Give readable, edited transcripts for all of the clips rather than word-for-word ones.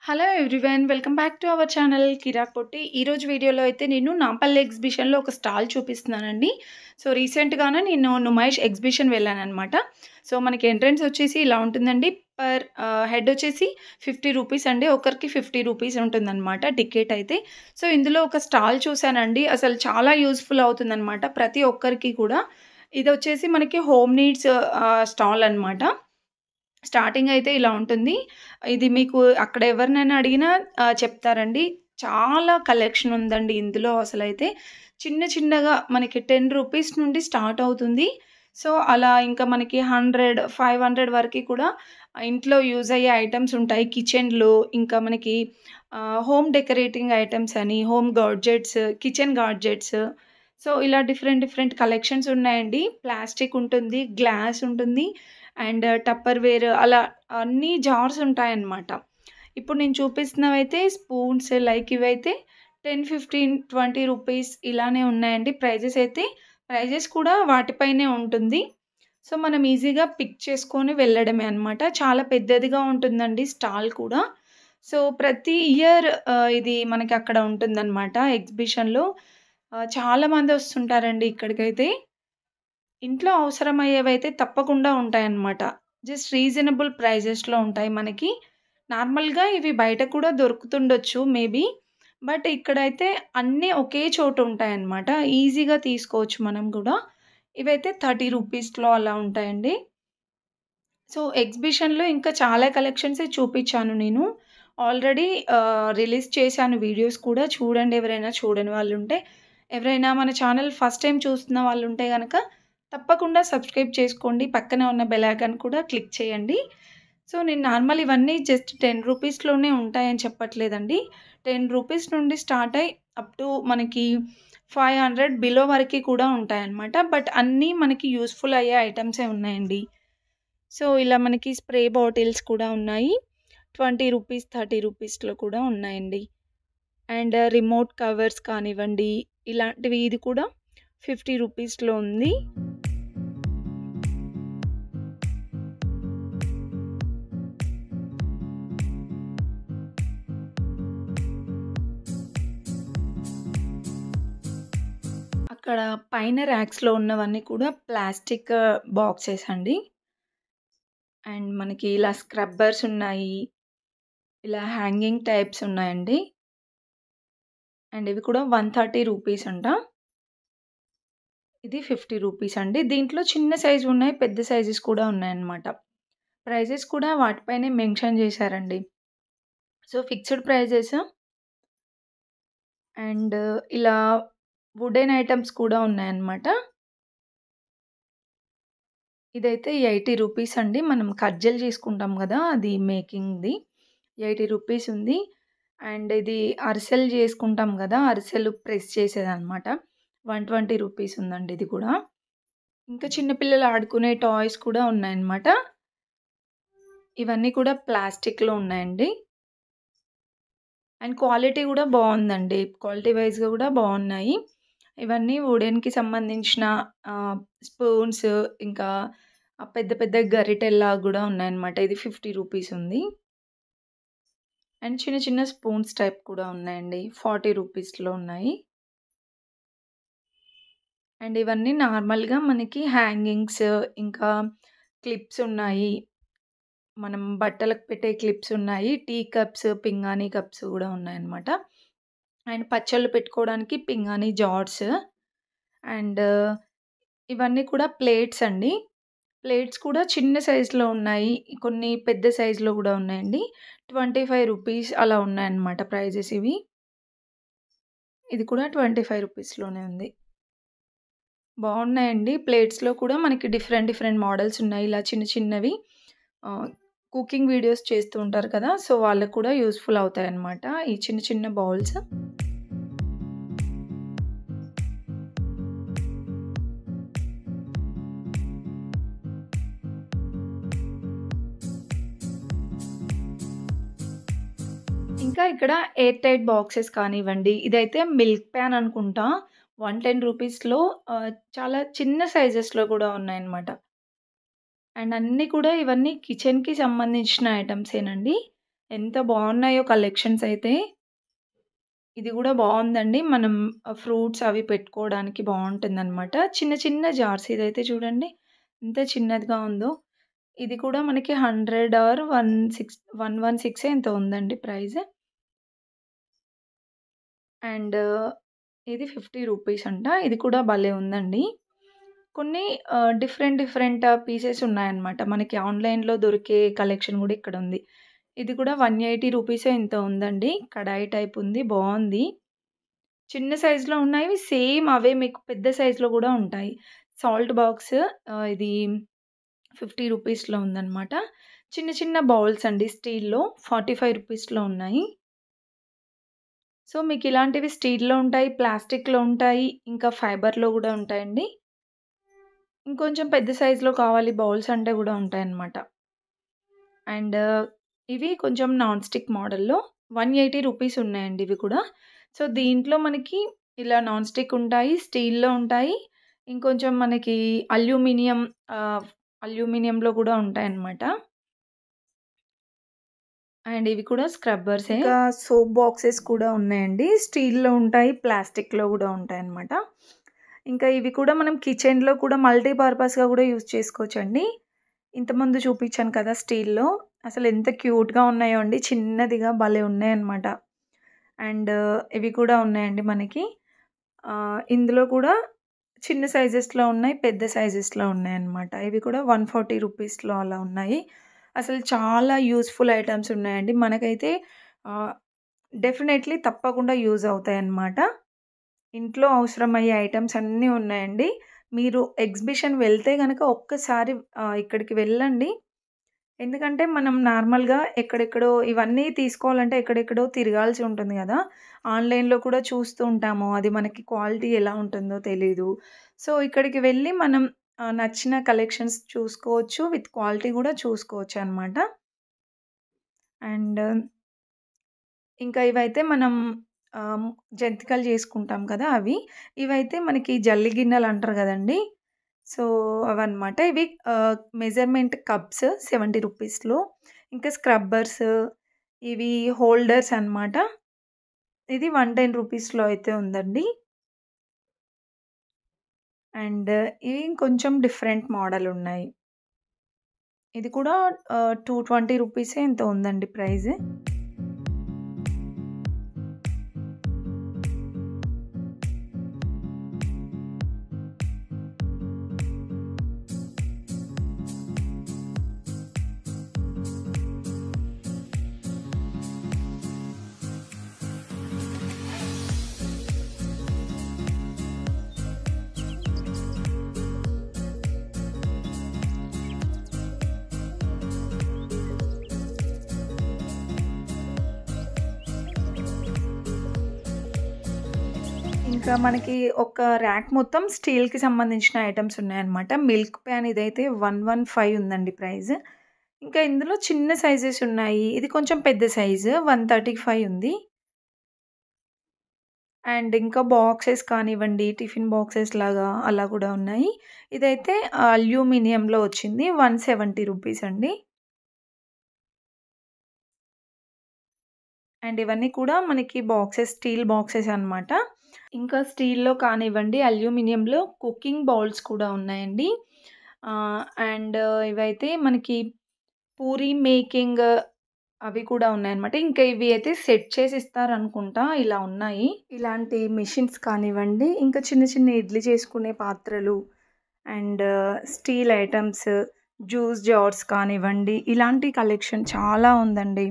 Hello everyone. Welcome back to our channel Kirak Potti. ఈరోజు వీడియోలో అయితే నేను నాంపల్లి ఎగ్జిబిషన్‌లో ఒక స్టాల్ చూపిస్తున్నానండి. సో, రీసెంట్‌గానే నేను నుమాయిష్ ఎగ్జిబిషన్ వెళ్ళాననమాట. సో, మనకి ఎంట్రన్స్ వచ్చేసి ఇలా ఉంటుందండి. హెడ్ వచ్చేసి రూ. 50 అండి. ఒకరికి రూ. 50 ఉంటుందనమాట టికెట్ అయితే. సో, ఇందులో ఒక స్టాల్ చూసానండి. అసలు చాలా యూజ్‌ఫుల్ అవుతుందనమాట ప్రతి ఒక్కరికి కూడా. ఇదొచ్చేసి మనకి హోమ్ నీడ్స్ స్టాల్ అనమాట. స్టార్టింగ్ అయితే ఇలా ఉంటుంది. ఇది మీకు అక్కడ ఎవరినైనా అడిగినా చెప్తారండి. చాలా కలెక్షన్ ఉందండి ఇందులో అసలైతే. చిన్న చిన్నగా మనకి రూ. 10 నుండి స్టార్ట్ అవుతుంది. సో, అలా ఇంకా మనకి 100, 500 వరకి కూడా ఇంట్లో యూజ్ అయ్యే ఐటెమ్స్ ఉంటాయి. కిచెన్‌లో ఇంకా మనకి హోమ్ డెకరేటింగ్ ఐటెమ్స్ అని, home gadgets, kitchen gadgets. So, ఇలా డిఫరెంట్ డిఫరెంట్ కలెక్షన్స్ ఉన్నాయండి. ప్లాస్టిక్ ఉంటుంది, గ్లాస్ ఉంటుంది. అండ్ టప్పర్‌వేర్ అలా అన్నీ జార్స్ ఉంటాయన్నమాట. ఇప్పుడు నేను చూపిస్తున్నవైతే స్పూన్స్ లైక్ ఇవైతే 10, 15, రూ. 20 ఇలానే ఉన్నాయండి. ప్రైజెస్ కూడా వాటిపైనే ఉంటుంది. సో, మనం ఈజీగా పిక్ చేసుకొని వెళ్ళడమే అన్నమాట. చాలా పెద్దదిగా ఉంటుందండి స్టాల్ కూడా. సో, ప్రతి ఇయర్ ఇది మనకి అక్కడ ఉంటుందన్నమాట ఎగ్జిబిషన్‌లో. చాలామంది వస్తుంటారండి ఇక్కడికైతే. ఇంట్లో అవసరమయ్యేవైతే తప్పకుండా ఉంటాయన్నమాట. జస్ట్ రీజనబుల్ ప్రైజెస్‌లో ఉంటాయి మనకి. నార్మల్‌గా ఇవి బయట కూడా దొరుకుతుండొచ్చు మేబీ. బట్ ఇక్కడైతే అన్నీ ఒకే చోట ఉంటాయన్నమాట. ఈజీగా తీసుకోవచ్చు మనం గూడా. ఇవైతే రూ. 30లో అలా ఉంటాయండి. సో, ఎగ్జిబిషన్‌లో ఇంకా చాలా కలెక్షన్సే చూపిచ్చాను నేను. ఆల్రెడీ రిలీజ్ చేశాను వీడియోస్ కూడా. చూడండి ఎవరైనా చూడని వాళ్ళుంటే. ఎవరైనా మన ఛానల్ ఫస్ట్ టైమ్ చూస్తున్న వాళ్ళుంటే గనక తప్పకుండా సబ్స్క్రైబ్ చేసుకోండి. పక్కనే ఉన్న బెల్ ఐకాన్ కూడా క్లిక్ చేయండి. సో, నేను నార్మల్ ఇవన్నీ జస్ట్ రూ. 10లోనే ఉంటాయని చెప్పట్లేదండి. రూ. 10 నుండి స్టార్ట్ అయ్యి అప్ టు మనకి 500 బిలో వరకి కూడా ఉంటాయన్నమాట. బట్ అన్నీ మనకి యూజ్‌ఫుల్ అయ్యే ఐటెమ్సే ఉన్నాయండి. సో, ఇలా మనకి స్ప్రే బాటిల్స్ కూడా ఉన్నాయి. రూ. 20, రూ. 30లో కూడా ఉన్నాయండి. అండ్ రిమోట్ కవర్స్ కానివ్వండి, ఇలాంటివి ఇది కూడా రూ. 50లో ఉంది. అక్కడ పైన ర్యాక్స్‌లో ఉన్నవన్నీ కూడా ప్లాస్టిక్ బాక్సెస్ అండి. అండ్ మనకి ఇలా స్క్రబ్బర్స్ ఉన్నాయి. ఇలా హ్యాంగింగ్ టైప్స్ ఉన్నాయండి. అండ్ ఇవి కూడా రూ. 130 అంట. ఇది రూ. 50 అండి. దీంట్లో చిన్న సైజు ఉన్నాయి, పెద్ద సైజెస్ కూడా ఉన్నాయన్నమాట. ప్రైజెస్ కూడా వాటిపైనే మెన్షన్ చేశారండి. So, fixed prizes. అండ్ ఇలా వుడెన్ ఐటెమ్స్ కూడా ఉన్నాయన్నమాట. ఇదైతే రూ. 80 అండి. మనం కజ్జలు చేసుకుంటాం గదా! అది మేకింగ్‌ది. రూ. 80 ఉంది. అండ్ ఇది అరిసెలు చేసుకుంటాం గదా! అరిసెలు ప్రెస్ చేసేదనమాట. రూ. 120 ఉందండి ఇది కూడా. ఇంకా చిన్న పిల్లలు ఆడుకునే టాయ్స్ కూడా ఉన్నాయన్నమాట. ఇవన్నీ కూడా ప్లాస్టిక్‌లో ఉన్నాయండి. అండ్ క్వాలిటీ గూడా బావుందండి. క్వాలిటీ వైస్‌గా గూడా బావున్నాయి. ఇవన్నీ వుడెన్‌కి సంబంధించిన స్పూన్స్ ఇంకా పెద్ద పెద్ద గరిటెల్లాగా గూడా ఉన్నాయన్నమాట. ఇది రూ. 50 ఉంది. అండ్ చిన్న చిన్న స్పూన్స్ టైప్ కూడా ఉన్నాయండి. రూ. 40లో ఉన్నాయి. అండ్ ఇవన్నీ నార్మల్‌గా మనకి హ్యాంగింగ్స్ ఇంకా క్లిప్స్ ఉన్నాయి. మనం బట్టలకు పెట్టే క్లిప్స్ ఉన్నాయి. టీ కప్స్, పింగాణీ కప్స్ గూడా ఉన్నాయన్నమాట. అండ్ పచ్చళ్ళు పెట్టుకోవడానికి పింగాణీ జార్స్. అండ్ ఇవన్నీ కూడా ప్లేట్స్ అండి. ప్లేట్స్ కూడా చిన్న సైజులో ఉన్నాయి. కొన్ని పెద్ద సైజులో గూడా ఉన్నాయండి. రూ. 25 అలా ఉన్నాయన్నమాట ప్రైజెస్ ఇవి. ఇది కూడా రూ. 25లోనే ఉంది. బావున్నాయండి. ప్లేట్స్‌లో కూడా మనకి డిఫరెంట్ డిఫరెంట్ మోడల్స్ ఉన్నాయి. ఇలా చిన్న చిన్నవి ఆహ్, కుకింగ్ వీడియోస్ చేస్తూ ఉంటారు కదా! సో, వాళ్ళకి కూడా యూజ్‌ఫుల్ అవుతాయన్నమాట. ఈ చిన్న చిన్న బౌల్స్. ఇంకా ఇక్కడ ఎయిర్ టైట్ బాక్సెస్ కానివ్వండి. ఇదైతే మిల్క్ ప్యాన్ అనుకుంటా. రూ. 110లో చాలా చిన్న సైజెస్‌లో కూడా ఉన్నాయన్నమాట. అండ్ అన్నీ కూడా ఇవన్నీ కిచెన్‌కి సంబంధించిన ఐటెమ్సేనండి. ఎంత బాగున్నాయో కలెక్షన్స్ అయితే. ఇది గూడా బావుందండి. మనం ఫ్రూట్స్ అవి పెట్టుకోవడానికి బావుంటుందనమాట. చిన్న చిన్న జార్స్ ఇదైతే చూడండి ఎంత చిన్నదిగా ఉందో. ఇది కూడా మనకి 100 ఆర్ 116 ఎంతో ఉందండి ప్రైస్. అండ్ ఇది 50 రూపీస్ అంట. ఇది కూడా భలే ఉందండి. కొన్ని డిఫరెంట్ పీసెస్ ఉన్నాయన్నమాట. మనకి ఆన్‌లైన్‌లో దొరికే కలెక్షన్ గూడా ఇక్కడుంది. ఇది కూడా 180 రూపీసో ఎంతో ఉందండి. కడాయి టైప్ ఉంది. బావుంది. చిన్న సైజ్‌లో ఉన్నాయి. సేమ్ అవే మీకు పెద్ద సైజ్‌లో గూడా ఉంటాయి. సాల్ట్ బాక్స్ ఇది 50 రూపీస్‌లో ఉందన్నమాట. చిన్న చిన్న బౌల్స్ అండి స్టీల్‌లో 45 రూపీస్‌లో ఉన్నాయి. సో, మీకిలాంటివి స్టీల్‌లో ఉంటాయి, ప్లాస్టిక్‌లో ఉంటాయి, ఇంకా ఫైబర్‌లో గూడా ఉంటాయండి. ఇంకొంచెం పెద్ద సైజ్‌లో కావాలి బౌల్స్ అంటే గూడా ఉంటాయన్నమాట. అండ్ ఇవి కొంచెం నాన్ స్టిక్ మోడల్‌లో 180 రూపీస్ ఉన్నాయండి ఇవి కూడా. సో, దీంట్లో మనకి ఇలా నాన్ స్టిక్ ఉంటాయి, స్టీల్‌లో ఉంటాయి. ఇంకొంచెం మనకి అల్యూమినియం అల్యూమినియంలో కూడా ఉంటాయన్నమాట. అండ్ ఇవి కూడా స్క్రబ్బర్సే. ఇంకా సోప్ బాక్సెస్ కూడా ఉన్నాయండి. స్టీల్‌లో ఉంటాయి, ప్లాస్టిక్‌లో గూడా ఉంటాయన్నమాట. ఇంకా ఇవి కూడా మనం కిచెన్‌లో కూడా మల్టీ పర్పస్‌గా గూడా యూజ్ చేసుకోవచ్చండి. ఇంతకుముందు చూపించాను కదా స్టీల్‌లో. అసలు ఎంత క్యూట్‌గా ఉన్నాయో అండి. చిన్నదిగా భలే ఉన్నాయన్నమాట. అండ్ ఇవి కూడా ఉన్నాయండి మనకి. ఇందులో కూడా చిన్న సైజెస్‌లో ఉన్నాయి, పెద్ద సైజెస్‌లో ఉన్నాయన్నమాట. ఇవి కూడా 140 రూపీస్‌లో అలా ఉన్నాయి. అసలు చాలా యూజ్‌ఫుల్ ఐటెమ్స్ ఉన్నాయండి. మనకైతే ఆహ్, డెఫినెట్‌లీ తప్పకుండా యూజ్ అవుతాయన్నమాట. ఇంట్లో అవసరమయ్యే ఐటెమ్స్ అన్నీ ఉన్నాయండి. మీరు ఎగ్జిబిషన్ వెళ్తే గనక ఒక్కసారి ఇక్కడికి వెళ్ళండి. ఎందుకంటే మనం నార్మల్‌గా ఎక్కడెక్కడో ఇవన్నీ తీసుకోవాలంటే ఎక్కడెక్కడో తిరగాల్సి ఉంటుంది గదా! ఆన్‌లైన్‌లో కూడా చూస్తూ ఉంటాము. అది మనకి క్వాలిటీ ఎలా ఉంటుందో తెలీదు. సో, ఇక్కడికి వెళ్ళి మనం నచ్చిన కలెక్షన్స్ చూసుకోవచ్చు. విత్ క్వాలిటీ గూడా చూసుకోవచ్చనమాట. అండ్ ఇంకా ఇవైతే మనం జంతికలు చేసుకుంటాం కదా! అవి. ఇవైతే మనకి జల్లి గిన్నెలంటారు గదండీ! సో, అవన్నమాట. ఇవి మెజర్‌మెంట్ కప్స్ 70 రూపీస్‌లో. ఇంకా స్క్రబ్బర్స్, ఇవి హోల్డర్స్ అన్నమాట. ఇది 110 రూపీస్‌లో అయితే ఉందండి. అండ్ ఇవి ఇంకొంచెం డిఫరెంట్ మోడల్ ఉన్నాయి. ఇది కూడా 220 రూపీసే ఎంతో ఉందండి ప్రైస్. ఇంకా మనకి ఒక ర్యాక్ మొత్తం స్టీల్‌కి సంబంధించిన ఐటెమ్స్ ఉన్నాయన్నమాట. మిల్క్ ప్యాన్ ఇదైతే 115 ఉందండి ప్రైస్. ఇంకా ఇందులో చిన్న సైజెస్ ఉన్నాయి. ఇది కొంచెం పెద్ద సైజు 135 ఉంది. అండ్ ఇంకా బాక్సెస్ కానివ్వండి, టిఫిన్ బాక్సెస్ లాగా అలా కూడా ఉన్నాయి. ఇదైతే అల్యూమినియంలో వచ్చింది 170 రూపీస్ అండి. అండ్ ఇవన్నీ కూడా మనకి బాక్సెస్ స్టీల్ బాక్సెస్ అన్నమాట. ఇంకా స్టీల్‌లో కానివ్వండి, అల్యూమినియంలో కుకింగ్ బౌల్స్ కూడా ఉన్నాయండి. అండ్ ఇవైతే మనకి పూరి మేకింగ్ అవి కూడా ఉన్నాయన్నమాట. ఇంకా ఇవి అయితే సెట్ చేసి ఇస్తారనుకుంటా. ఇలా ఉన్నాయి. ఇలాంటి మెషిన్స్ కానివ్వండి, ఇంకా చిన్న చిన్న ఇడ్లీ చేసుకునే పాత్రలు and steel items, juice jars కానివ్వండి, ఇలాంటి కలెక్షన్ చాలా ఉందండి.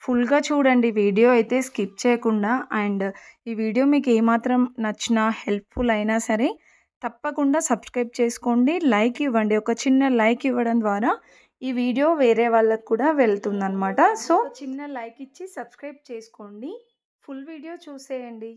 ఫుల్‌గా చూడండి వీడియో అయితే స్కిప్ చేయకుండా. అండ్ ఈ వీడియో మీకు ఏమాత్రం నచ్చినా, హెల్ప్‌ఫుల్ అయినా సరే తప్పకుండా సబ్స్క్రైబ్ చేసుకోండి. లైక్ ఇవ్వండి. ఒక చిన్న లైక్ ఇవ్వడం ద్వారా ఈ వీడియో వేరే వాళ్ళకి కూడా వెళ్తుందనమాట. సో, చిన్న లైక్ ఇచ్చి సబ్స్క్రైబ్ చేసుకోండి. ఫుల్ వీడియో చూసేయండి.